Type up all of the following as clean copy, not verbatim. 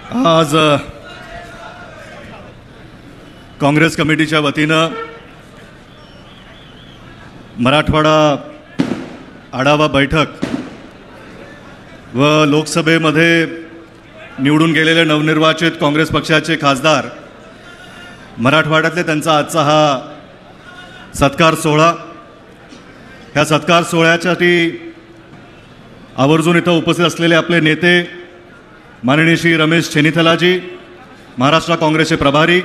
आज काँग्रेस कमिटीच्या वतीनं मराठवाडा आढावा बैठक व लोकसभेमध्ये निवडून गेलेले नवनिर्वाचित काँग्रेस पक्षाचे खासदार मराठवाड्यातले त्यांचा आजचा हा सत्कार सोहळा, ह्या सत्कार सोहळ्यासाठी आवर्जून इथं उपस्थित असलेले आपले नेते माननीय श्री रमेश चेन्नीथलाजी, महाराष्ट्र काँग्रेसचे प्रभारी,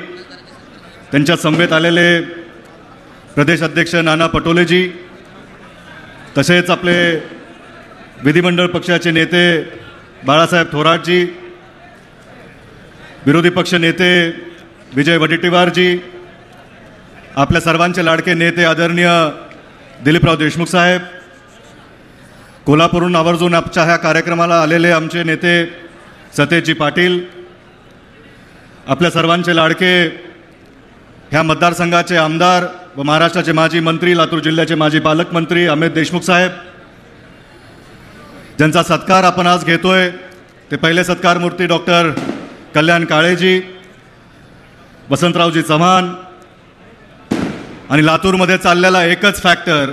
त्यांच्या समवेत आलेले प्रदेश अध्यक्ष नाना पटोलेजी, तसेच आपले विधिमंडळ पक्षाचे नेते बाळासाहेब थोरातजी, विरोधी पक्ष नेते विजय वडेट्टीवारजी, आपल्या सर्वांचे लाडके नेते आदरणीय दिलीपराव देशमुख साहेब, कोल्हापूरहून आवर्जून आमच्या ह्या कार्यक्रमाला आलेले आमचे नेते सतेजी पाटील, आपल्या सर्वांचे लाडके ह्या मतदारसंघाचे आमदार व महाराष्ट्राचे माजी मंत्री, लातूर जिल्ह्याचे माजी पालकमंत्री अमित देशमुख साहेब, ज्यांचा सत्कार आपण आज घेतोय ते पहिले सत्कार मूर्ती डॉक्टर कल्याण काळेजी, वसंतरावजी चव्हाण, आणि लातूरमध्ये चाललेला एकच फॅक्टर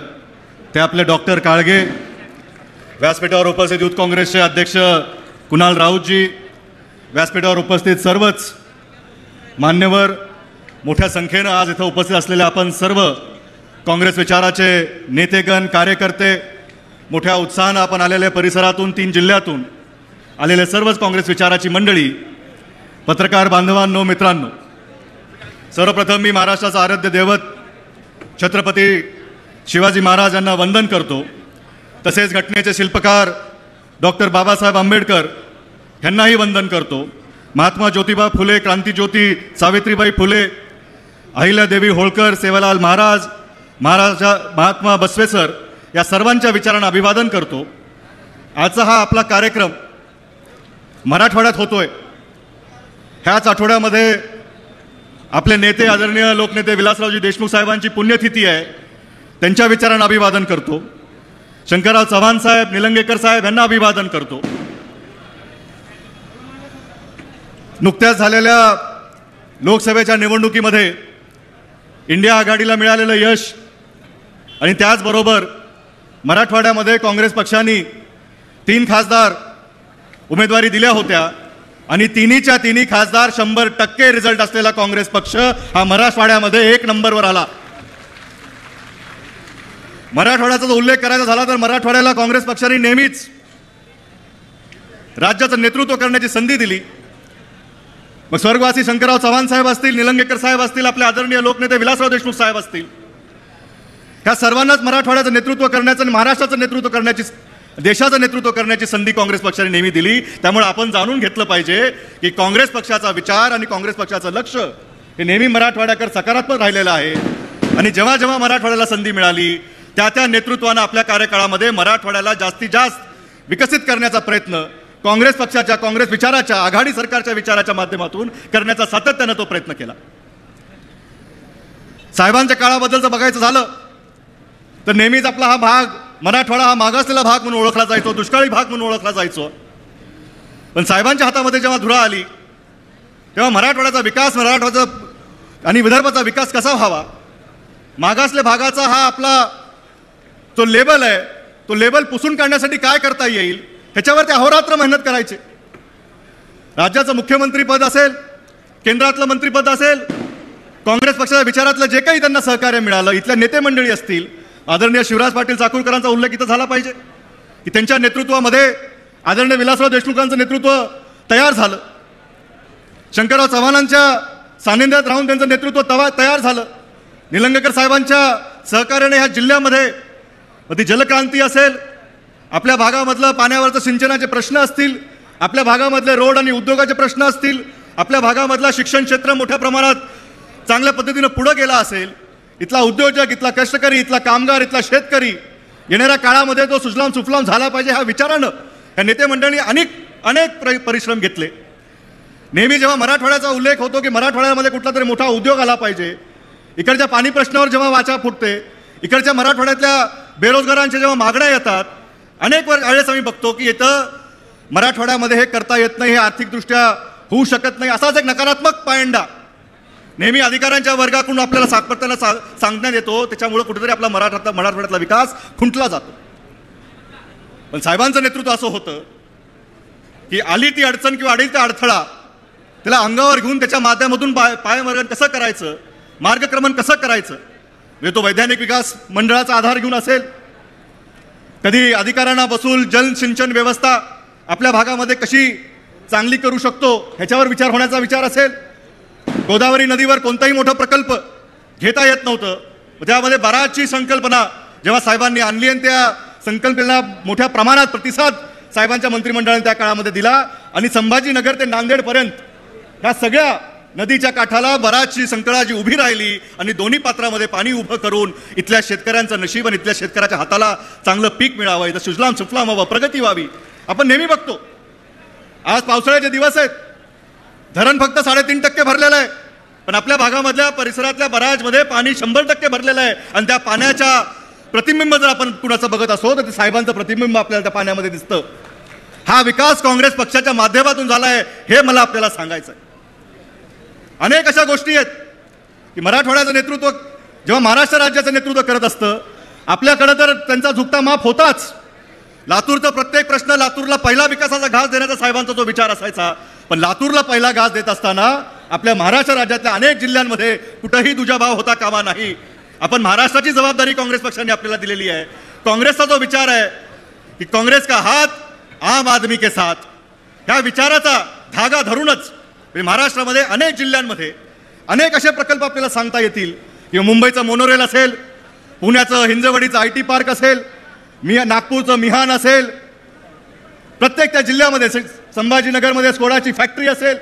ते आपले डॉक्टर काळगे, व्यासपीठावर उपस्थित युथ काँग्रेसचे अध्यक्ष कुणाल राऊतजी, व्यासपीठावर उपस्थित सर्वच मान्यवर, मोठ्या संख्येनं आज इथं उपस्थित असलेले आपण सर्व काँग्रेस विचाराचे नेतेगण, कार्यकर्ते, मोठ्या उत्साहानं आपण आलेल्या परिसरातून, 3 जिल्ह्यातून आलेले सर्वच काँग्रेस विचाराची मंडळी, पत्रकार बांधवांनो, मित्रांनो, सर्वप्रथम मी महाराष्ट्राचा आराध्य दैवत छत्रपती शिवाजी महाराज यांना वंदन करतो. तसेच घटनेचे शिल्पकार डॉक्टर बाबासाहेब आंबेडकर यांनाही वंदन करतो. महात्मा ज्योतिबा फुले, क्रांतीज्योती सावित्रीबाई फुले, अहिल्यादेवी होळकर, सेवालाल महाराज, महात्मा बसवेसर या सर्वांच्या विचारांना अभिवादन करतो. आजचा हा आपला कार्यक्रम मराठवाड्यात होतोय. ह्याच आठवड्यामध्ये आपले नेते आदरणीय लोकनेते विलासरावजी देशमुख साहेबांची पुण्यतिथी आहे, त्यांच्या विचारांना अभिवादन करतो. शंकरराव चव्हाण साहेब, निलंगेकर साहेब यांना अभिवादन करतो. नुकत्याच झालेल्या लोकसभेच्या निवडणुकीमध्ये इंडिया आघाडीला मिळालेलं यश आणि त्याचबरोबर मराठवाड्यामध्ये काँग्रेस पक्षाने 3 खासदार उमेदवारी दिल्या होत्या आणि तिन्हीच्या तिन्ही खासदार 100% रिझल्ट असलेला काँग्रेस पक्ष हा मराठवाड्यामध्ये 1 नंबरवर आला. मराठवाड्याचा जर उल्लेख करायचा झाला तर मराठवाड्याला काँग्रेस पक्षाने नेहमीच राज्याचं नेतृत्व करण्याची संधी दिली. मग स्वर्गवासी शंकरराव चव्हाण साहेब असतील, निलंगेकर साहेब असतील, आपले आदरणीय लोकनेते विलासराव देशमुख साहेब असतील, ह्या सर्वांनाच मराठवाड्याचं नेतृत्व करण्याचं आणि महाराष्ट्राचं नेतृत्व करण्याची, देशाचं नेतृत्व करण्याची संधी काँग्रेस पक्षाने नेहमी दिली. त्यामुळे आपण जाणून घेतलं पाहिजे की काँग्रेस पक्षाचा विचार आणि काँग्रेस पक्षाचं लक्ष हे नेहमी मराठवाड्याकडे सकारात्मक राहिलेलं आहे. आणि जेव्हा जेव्हा मराठवाड्याला संधी मिळाली त्या नेतृत्वानं आपल्या कार्यकाळामध्ये मराठवाड्याला जास्तीत जास्त विकसित करण्याचा प्रयत्न काँग्रेस पक्षाच्या, काँग्रेस विचाराच्या, आघाडी सरकारच्या विचाराच्या माध्यमातून करण्याचा सातत्यानं तो प्रयत्न केला. साहेबांच्या काळाबद्दल जर बघायचं झालं तर नेहमीच आपला हा भाग, मराठवाडा हा मागासलेला भाग म्हणून ओळखला जायचो, दुष्काळी भाग म्हणून ओळखला जायचो. पण साहेबांच्या हातामध्ये जेव्हा धुरा आली तेव्हा मराठवाड्याचा विकास, मराठवाड्याचा आणि विदर्भाचा विकास कसा व्हावा, मागासल्या भागाचा हा आपला जो लेबल आहे तो लेबल पुसून काढण्यासाठी काय करता येईल ह्याच्यावर ते अहोरात्र मेहनत करायचे. राज्याचं मुख्यमंत्रीपद असेल, केंद्रातलं मंत्रीपद असेल, काँग्रेस पक्षाच्या विचारातलं जे काही त्यांना सहकार्य मिळालं, इथल्या नेते मंडळी असतील, आदरणीय शिवराज पाटील चाकूरकरांचा उल्लेख इथं झाला पाहिजे की त्यांच्या नेतृत्वामध्ये आदरणीय विलासराव देशमुखांचं नेतृत्व तयार झालं. शंकरराव चव्हाणांच्या सानिध्यात राहून त्यांचं नेतृत्व तयार झालं. निलंगेकर साहेबांच्या सहकार्याने ह्या जिल्ह्यामध्ये ती जलक्रांती असेल, आपल्या भागामधलं पाण्यावरचं सिंचनाचे प्रश्न असतील, आपल्या भागामधले रोड आणि उद्योगाचे प्रश्न असतील, आपल्या भागामधला शिक्षण क्षेत्र मोठ्या प्रमाणात चांगल्या पद्धतीनं पुढं गेला असेल, इथला उद्योजक, इथला कष्टकरी, इथला कामगार, इथला शेतकरी येणाऱ्या काळामध्ये तो सुजलाम सुफलाम झाला पाहिजे ह्या विचारानं या नेते मंडळींनी अनेक परिश्रम घेतले. नेहमी जेव्हा मराठवाड्याचा उल्लेख होतो की मराठवाड्यामध्ये कुठला तरी मोठा उद्योग आला पाहिजे, इकडच्या पाणी प्रश्नावर जेव्हा वाचा फुटते, इकडच्या मराठवाड्यातल्या बेरोजगारांच्या जेव्हा मागण्या येतात, अनेक वेळेस आम्ही बघतो की इथं मराठवाड्यामध्ये हे करता येत नाही, हे आर्थिकदृष्ट्या होऊ शकत नाही असाच एक नकारात्मक पायंडा नेहमी अधिकाऱ्यांच्या वर्गाकडून आपल्याला सातत्यानं सांगण्यात येतो. त्याच्यामुळे कुठेतरी आपला मराठवाड्यातला विकास खुंटला जातो. पण साहेबांचं नेतृत्व असं होतं की आली ती अडचण किंवा आली ती अडथळा त्याला अंगावर घेऊन त्याच्या माध्यमातून पायमार्गन कसं करायचं, मार्गक्रमण कसं करायचं, म्हणजे तो वैधानिक विकास मंडळाचा आधार घेऊन असेल, कधी अधिकाऱ्यांना बसून जलसिंचन व्यवस्था आपल्या भागामध्ये कशी चांगली करू शकतो ह्याच्यावर विचार होण्याचा विचार असेल, गोदावरी नदीवर कोणताही मोठा प्रकल्प घेता येत नव्हतं. त्यामध्ये बराचशी संकल्पना जेव्हा साहेबांनी आणली आणि त्या संकल्पनेला मोठ्या प्रमाणात प्रतिसाद साहेबांच्या मंत्रिमंडळाने त्या काळामध्ये दिला आणि संभाजीनगर ते नांदेडपर्यंत ह्या सगळ्या नदीच्या काठाला बराचशी संकळा जी उभी राहिली आणि दोन्ही पात्रामध्ये पाणी उभं करून इथल्या शेतकऱ्यांचं नशीब आणि इथल्या शेतकऱ्याच्या हाताला चांगलं पीक मिळावं, इथं सुजलाम सुफलाम व्हावं, प्रगती व्हावी. आपण नेहमी बघतो आज पावसाळ्याचे दिवस आहेत, धरण फक्त 3.5% भरलेलं आहे, पण आपल्या भागामधल्या परिसरातल्या बऱ्याचमध्ये पाणी 100% भरलेलं आहे. आणि त्या पाण्याच्या प्रतिबिंब जर आपण कुणाचं बघत असो तर ते साहेबांचं प्रतिबिंब आपल्याला त्या पाण्यामध्ये दिसतं. हा विकास काँग्रेस पक्षाच्या माध्यमातून झाला आहे हे मला आपल्याला सांगायचं आहे. अनेक अशा गोष्टी आहेत की मराठवाड्याचं नेतृत्व जेव्हा महाराष्ट्र राज्याचं नेतृत्व करत असतं आपल्याकडं तर त्यांचा झुकता माप होताच. लातूरचा प्रत्येक प्रश्न, लातूरला पहिला विकासाचा घास देण्याचा साहेबांचा जो विचार असायचा, पण लातूरला पहिला घास देत असताना आपल्या महाराष्ट्र राज्यातल्या अनेक जिल्ह्यांमध्ये कुठंही दुजाभाव होता कामा नाही. आपण महाराष्ट्राची जबाबदारी काँग्रेस पक्षाने आपल्याला दिलेली आहे. काँग्रेसचा जो विचार आहे की काँग्रेस का हात आम आदमी के साथ, ह्या विचाराचा धागा धरूनच महाराष्ट्रामध्ये अनेक जिल्ह्यांमध्ये अनेक असे प्रकल्प आपल्याला सांगता येतील. किंवा मुंबईचं मोनोरेल असेल, पुण्याचं हिंजवडीचं IT पार्क असेल, नागपूरचं मिहान असेल, प्रत्येक त्या जिल्ह्यामध्ये संभाजीनगरमध्ये स्कोडाची फॅक्टरी असेल,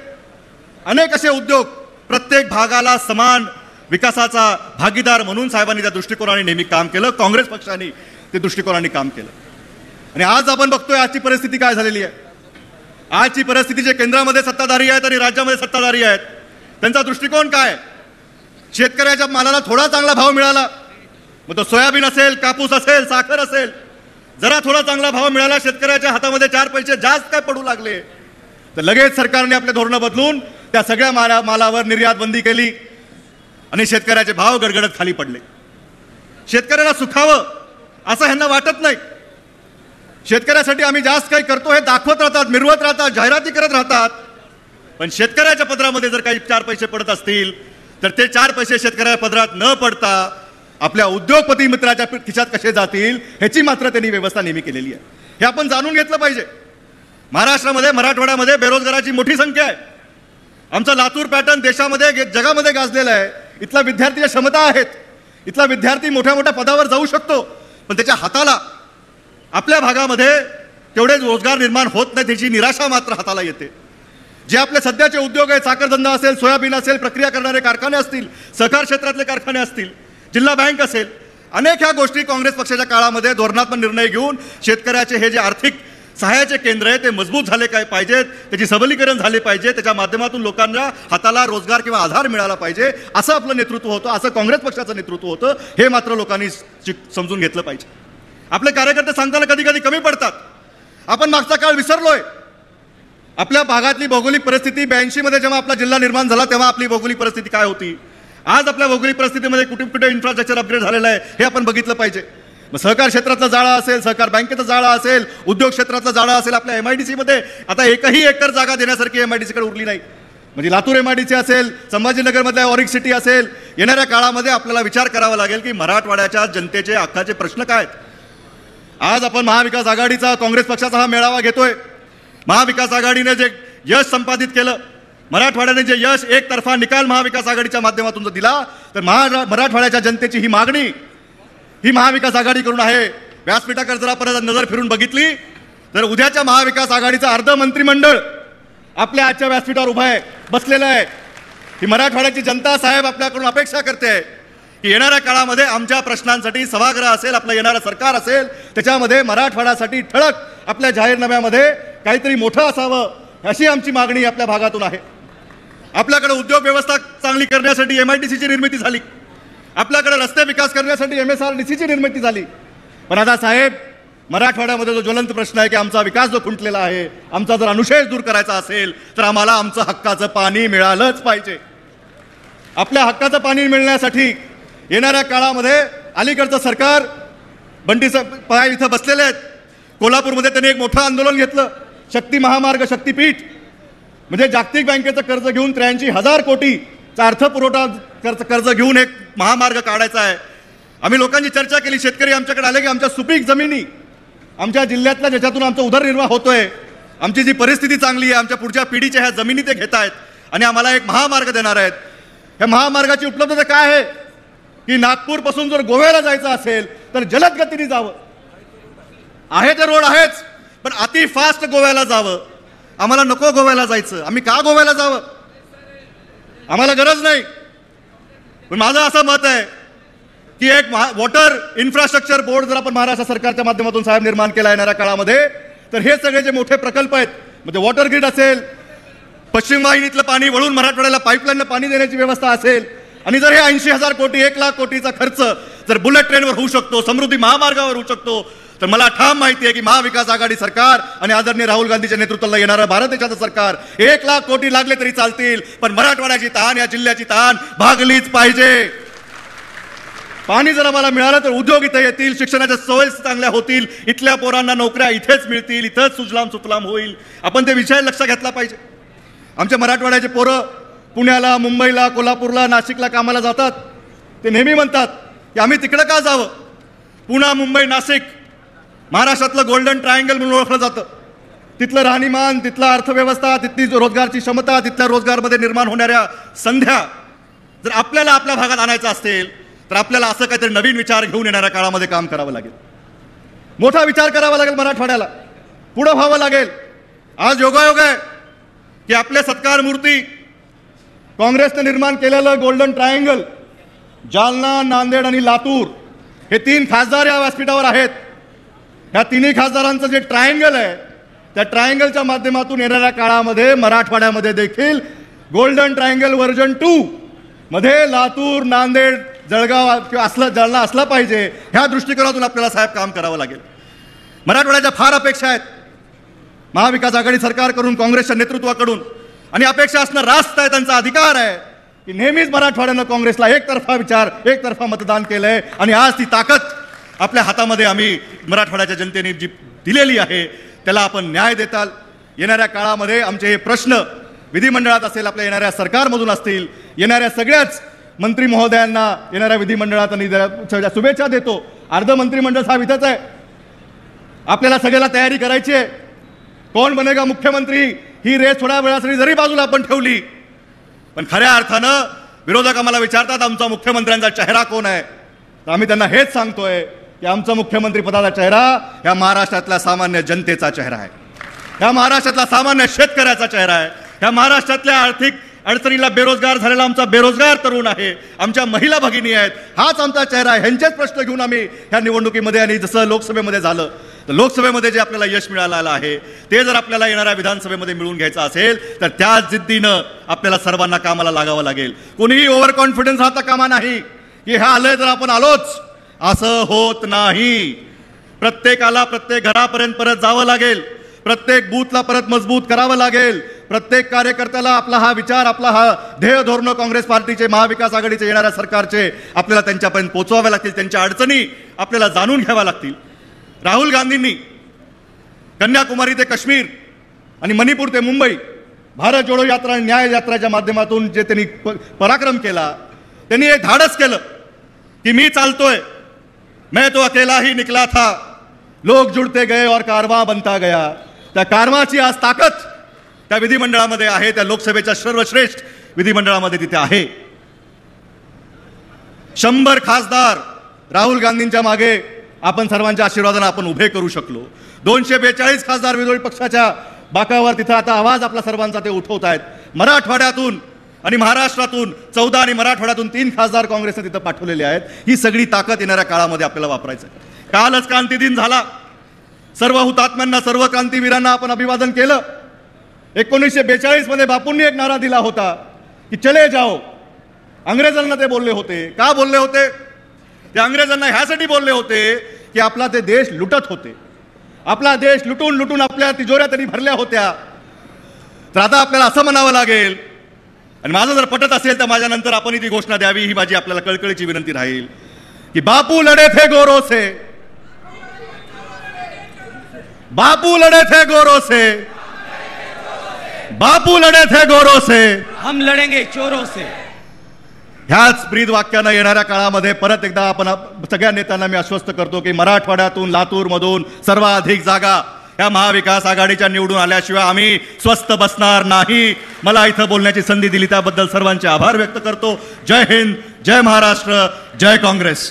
अनेक असे उद्योग प्रत्येक भागाला समान विकासाचा भागीदार म्हणून साहेबांनी त्या दृष्टिकोनाने नेहमी काम केलं, काँग्रेस पक्षाने ते दृष्टिकोनाने काम केलं. आणि आज आपण बघतोय आजची परिस्थिती काय झालेली आहे. आजची परिस्थिती जे केंद्रामध्ये सत्ताधारी आहेत आणि राज्यामध्ये सत्ताधारी आहेत त्यांचा दृष्टिकोन काय. शेतकऱ्याच्या मालाला थोडा चांगला भाव मिळाला, मग तो सोयाबीन असेल, कापूस असेल, साखर असेल, जरा थोडा चांगला भाव मिळाला, शेतकऱ्याच्या हातामध्ये 4 पैसे जास्त काय पडू लागले तर लगेच सरकारने आपले धोरणं बदलून त्या सगळ्या मालावर निर्यात बंदी केली आणि शेतकऱ्याचे भाव गडगडत खाली पडले. शेतकऱ्याला सुखावं असं ह्यांना वाटत नाही. शेतकऱ्यासाठी आम्ही जास्त काही करतो हे दाखवत राहतात, मिरवत राहतात, जाहिराती करत राहतात. पण शेतकऱ्याच्या पदरामध्ये जर काही 4 पैसे पडत असतील तर ते 4 पैसे शेतकऱ्याच्या पदरात न पडता आपल्या उद्योगपती मित्राच्या खिशात कसे जातील ह्याची मात्र त्यांनी व्यवस्था नेहमी केलेली आहे. हे आपण जाणून घेतलं पाहिजे. महाराष्ट्रामध्ये, मराठवाड्यामध्ये बेरोजगाराची मोठी संख्या आहे. आमचा लातूर पॅटर्न देशामध्ये, जगामध्ये गाजलेला आहे. इथला विद्यार्थीच्या क्षमता आहेत, इथला विद्यार्थी मोठ्या मोठ्या पदावर जाऊ शकतो, पण त्याच्या हाताला आपल्या भागामध्ये तेवढे रोजगार निर्माण होत नाही, त्याची निराशा मात्र हाताला येते. जे आपले सध्याचे उद्योग आहेत, साखरधंदा असेल, सोयाबीन असेल, प्रक्रिया करणारे कारखाने असतील, सहकार क्षेत्रातले कारखाने असतील, जिल्हा बँक असेल, अनेक ह्या गोष्टी काँग्रेस पक्षाच्या काळामध्ये धोरणात्मक निर्णय घेऊन शेतकऱ्याचे हे जे आर्थिक सहाय्याचे केंद्र आहे ते मजबूत झाले काय पाहिजेत, त्याची सबलीकरण झाले पाहिजे, त्याच्या माध्यमातून लोकांना हाताला रोजगार किंवा आधार मिळाला पाहिजे, असं आपलं नेतृत्व होतं, असं काँग्रेस पक्षाचं नेतृत्व होतं. हे मात्र लोकांनी समजून घेतलं पाहिजे. आपले कार्यकर्ते सांगताना कधी कधी कमी पडतात. आपण मागचा काळ विसरलोय. आपल्या भागातली भौगोलिक परिस्थिती 82 मध्ये जेव्हा आपला जिल्हा निर्माण झाला तेव्हा आपली भौगोलिक परिस्थिती काय होती. आज आपल्या भौगोलिक परिस्थितीमध्ये कुठे कुठे इन्फ्रास्ट्रक्चर अपग्रेड झालेलं आहे हे आपण बघितलं पाहिजे. मग सहकार क्षेत्रातला जाळा असेल, सहकार बँकेचा जाळा असेल, उद्योग क्षेत्रातला जाळा असेल, आपल्या MIDC मध्ये आता एकही एकर जागा देण्यासारखी MIDC कडे उरली नाही. म्हणजे लातूर MIDC असेल, संभाजीनगरमधल्या ऑरिक सिटी असेल, येणाऱ्या काळामध्ये आपल्याला विचार करावा लागेल की मराठवाड्याच्या जनतेचे हक्काचे प्रश्न काय आहेत. आज आपण महाविकास आघाडीचा, काँग्रेस पक्षाचा हा मेळावा घेतोय. महाविकास आघाडीने जे यश संपादित केलं, मराठवाड्याने जे यश, एकतर्फा निकाल महाविकास आघाडीच्या माध्यमातून जर दिला तर मराठवाड्याच्या जनतेची ही मागणी ही महाविकास आघाडीकडून आहे. व्यासपीठाकडे जर आपण नजर फिरून बघितली तर उद्याच्या महाविकास आघाडीचं अर्ध मंत्रिमंडळ आपल्या आजच्या व्यासपीठावर उभं आहे, बसलेलं आहे. ही मराठवाड्याची जनता साहेब आपल्याकडून अपेक्षा करते की येणाऱ्या काळामध्ये आमच्या प्रश्नांसाठी सभागृह असेल, आपलं येणारं सरकार असेल, त्याच्यामध्ये मराठवाड्यासाठी ठळक आपल्या जाहीरनाम्यामध्ये काहीतरी मोठं असावं, अशी आमची मागणी आपल्या भागातून आहे. आपल्याकडे उद्योग व्यवस्था चांगली करण्यासाठी MIDCची निर्मिती झाली, आपल्याकडे रस्ते विकास करण्यासाठी MSRDCची निर्मिती झाली. पण आता साहेब मराठवाड्यामध्ये जो ज्वलंत प्रश्न आहे की आमचा विकास जो खुंटलेला आहे, आमचा जर अनुशेष दूर करायचा असेल तर आम्हाला आमचं हक्काचं पाणी मिळालंच पाहिजे. आपल्या हक्काचं पाणी मिळण्यासाठी येणाऱ्या काळामध्ये अलीकडचं सरकार बंडी पाय इथं बसलेले आहेत. कोल्हापूरमध्ये त्यांनी एक मोठं आंदोलन घेतलं, शक्ती महामार्ग शक्तीपीठ, म्हणजे जागतिक बँकेचं कर्ज घेऊन 83,000 कोटीचा अर्थपुरवठा कर्ज घेऊन एक महामार्ग काढायचा आहे. आम्ही लोकांची चर्चा केली. शेतकरी आमच्याकडे आले की आमच्या सुपीक जमिनी, आमच्या जिल्ह्यातल्या ज्याच्यातून आमचा उदरनिर्वाह होतोय, आमची जी परिस्थिती चांगली आहे, आमच्या पुढच्या पिढीच्या ह्या जमिनी ते घेत आहेत आणि आम्हाला एक महामार्ग देणार आहेत. ह्या महामार्गाची उपलब्धता काय आहे की नागपूरपासून जर गोव्याला जायचं असेल तर जलद गतीने जावं. आहे ते रोड आहेच, पण अति फास्ट गोव्याला जावं. आम्हाला नको गोव्याला जायचं. आम्ही का गोव्याला जावं? आम्हाला गरज नाही. पण माझं असं मत आहे की एक वॉटर इन्फ्रास्ट्रक्चर बोर्ड जर आपण महाराष्ट्र सरकारच्या माध्यमातून साहेब निर्माण केला येणाऱ्या काळामध्ये, तर हे सगळे जे मोठे प्रकल्प आहेत, म्हणजे वॉटर ग्रीड असेल, पश्चिम वाहिनीतलं पाणी वळून मराठवाड्याला पाईपलाईननं पाणी देण्याची व्यवस्था असेल, आणि जर हे 80,000 कोटी 1,00,000 कोटीचा खर्च जर बुलेट ट्रेनवर होऊ शकतो, समृद्धी महामार्गावर होऊ शकतो, तर मला ठाम माहिती आहे की महाविकास आघाडी सरकार आणि आदरणीय राहुल गांधीच्या नेतृत्वाला येणारं भारत देशाचं सरकार 1,00,000 कोटी लागले तरी चालतील, पण मराठवाड्याची तहान, या जिल्ह्याची तहान भागलीच पाहिजे. पाणी जर आम्हाला मिळालं तर उद्योग इथे येतील, शिक्षणाच्या सवयी चांगल्या होतील, इथल्या पोरांना नोकऱ्या इथेच मिळतील, इथंच सुजलाम सुफलाम होईल. आपण ते विषय लक्षात घेतला पाहिजे. आमच्या मराठवाड्याचे पोरं पुण्याला, मुंबईला, कोल्हापूरला, नाशिकला कामाला जातात. ते नेहमी म्हणतात की आम्ही तिकडं का जावं. पुणे, मुंबई, नाशिक महाराष्ट्रातलं गोल्डन ट्रायंगल म्हणून ओळखलं जातं. तिथलं राहणीमान, तिथला अर्थव्यवस्था, तिथली रोजगारची क्षमता, तिथल्या रोजगारमध्ये निर्माण होणाऱ्या संध्या जर आपल्याला आपल्या भागात आणायचं असेल तर आपल्याला असं काहीतरी नवीन विचार घेऊन येणाऱ्या काळामध्ये काम करावं लागेल. मोठा विचार करावा लागेल. मराठवाड्याला पुढं व्हावं लागेल. आज योगायोग आहे की आपले सत्कार मूर्ती काँग्रेसने निर्माण केलेलं गोल्डन ट्रायंगल, जालना, नांदेड आणि लातूर हे 3 खासदार या व्यासपीठावर आहेत. ह्या तिन्ही खासदारांचं जे ट्रायंगल आहे, त्या ट्रायंगलच्या माध्यमातून येणाऱ्या काळामध्ये मराठवाड्यामध्ये देखील गोल्डन ट्रायंगल व्हर्जन 2 मध्ये लातूर, नांदेड, जळगाव किंवा जालना असला पाहिजे. ह्या दृष्टिकोनातून आपल्याला साहेब काम करावं लागेल. मराठवाड्याच्या फार अपेक्षा आहेत महाविकास आघाडी सरकारकडून, काँग्रेसच्या नेतृत्वाकडून, आणि अपेक्षा असणं रास्त आहे, त्यांचा अधिकार आहे की नेहमीच मराठवाड्यानं काँग्रेसला एकतर्फा विचार, एकतर्फा मतदान केलंय आणि आज ती ताकद आपल्या हातामध्ये आम्ही मराठवाड्याच्या जनतेने जी दिलेली आहे त्याला आपण न्याय देताल. येणाऱ्या काळामध्ये आमचे हे प्रश्न विधिमंडळात असेल, आपल्या येणाऱ्या सरकारमधून असतील, येणाऱ्या सगळ्याच मंत्री महोदयांना येणाऱ्या विधिमंडळात आणि शुभेच्छा देतो. अर्ध मंत्रिमंडळ साहेब इथंच आहे. आपल्याला सगळ्याला तयारी करायची आहे. कोण बनेगा मुख्यमंत्री ही रेस थोड्या वेळासाठी जरी बाजूला आपण ठेवली, पण खऱ्या अर्थानं विरोधक आम्हाला विचारतात आमचा मुख्यमंत्र्यांचा चेहरा कोण आहे, तर आम्ही त्यांना हेच सांगतोय की आमचा मुख्यमंत्री पदाचा चेहरा ह्या महाराष्ट्रातल्या सामान्य जनतेचा चेहरा आहे, ह्या महाराष्ट्रातला सामान्य शेतकऱ्याचा चेहरा आहे, ह्या महाराष्ट्रातल्या आर्थिक अडचणीला बेरोजगार झालेला आमचा बेरोजगार तरुण आहे, आमच्या महिला भगिनी आहेत, हाच आमचा चेहरा आहे. ह्यांचेच प्रश्न घेऊन आम्ही ह्या निवडणुकीमध्ये, आणि जसं लोकसभेमध्ये झालं, तर लोकसभेमध्ये जे आपल्याला यश मिळालेलं आहे ते जर आपल्याला येणाऱ्या विधानसभेमध्ये मिळून घ्यायचं असेल तर त्याच जिद्दीनं आपल्याला सर्वांना कामाला लागावं लागेल. कोणीही ओव्हर कॉन्फिडन्स राहता कामा नाही की ह्या आलंय तर आपण आलोच, असं होत नाही. प्रत्येकाला प्रत्येक घरापर्यंत परत जावं लागेल, प्रत्येक बूथला परत मजबूत करावं लागेल, प्रत्येक कार्यकर्त्याला आपला हा विचार, आपला हा ध्येय धोरण काँग्रेस पार्टीचे, महाविकास आघाडीचे, येणाऱ्या सरकारचे आपल्याला त्यांच्यापर्यंत पोहोचवाव्या लागतील, त्यांच्या अडचणी आपल्याला जाणून घ्याव्या लागतील. राहुल गांधींनी कन्याकुमारी ते काश्मीर आणि मणिपूर ते मुंबई भारत जोडो यात्रा आणि न्याय यात्राच्या माध्यमातून जे त्यांनी पराक्रम केला, त्यांनी एक धाडस केलं की मी चालतोय, मैं तो अकेला ही निकला था, लोग जुड़ते गए और कारवां बनता गया. त्या कारवाची आज ताकद त्या विधिमंडळामध्ये आहे, त्या लोकसभेच्या सर्वश्रेष्ठ विधिमंडळामध्ये तिथे आहे. 100 खासदार राहुल गांधींच्या मागे आपण सर्वांच्या आशीर्वादाने आपण उभे करू शकलो. 242 खासदार विरोधी पक्षाच्या बाकावर तिथं आता आवाज आपला सर्वांचा ते उठवत आहेत. मराठवाड्यातून आणि महाराष्ट्रातून 14 आणि मराठवाड्यातून 3 खासदार काँग्रेसने तिथं पाठवलेले आहेत. ही सगळी ताकद येणाऱ्या काळामध्ये आपल्याला वापरायचं आहे. कालच क्रांती दिन झाला. सर्व हुतात्म्यांना, सर्व क्रांतीवीरांना आपण अभिवादन केलं. 1942 मध्ये बापूंनी एक नारा दिला होता की चले जाओ. अंग्रेजांना ते बोलले होते. का बोलले होते? ते अंग्रेजांना ह्यासाठी बोलले होते की आपला ते देश लुटत होते, आपला देश लुटून लुटून आपल्या तिजोऱ्या तरी भरल्या होत्या. तर आता आपल्याला असं म्हणावं लागेल, आणि माझं जर पटत असेल तर माझ्यानंतर आपण ती घोषणा द्यावी, ही माझी आपल्याला कळकळीची विनंती राहील की बापू लढे थे गोरों से, बापू लढे थे गोरों से, बापू लढे थे गोरों से, हम लढेंगे चोरों से. ह्याच ब्रीद वाक्यानं येणाऱ्या काळामध्ये परत एकदा आपण सगळ्या नेत्यांना मी आश्वस्त करतो की मराठवाड्यातून लातूरमधून सर्वाधिक जागा या महाविकास आघाडीच्या निवडून आल्याशिवाय आम्ही स्वस्थ बसणार नाही. मला इथं बोलण्याची संधी दिली त्याबद्दल सर्वांचे आभार व्यक्त करतो. जय हिंद, जय महाराष्ट्र, जय काँग्रेस.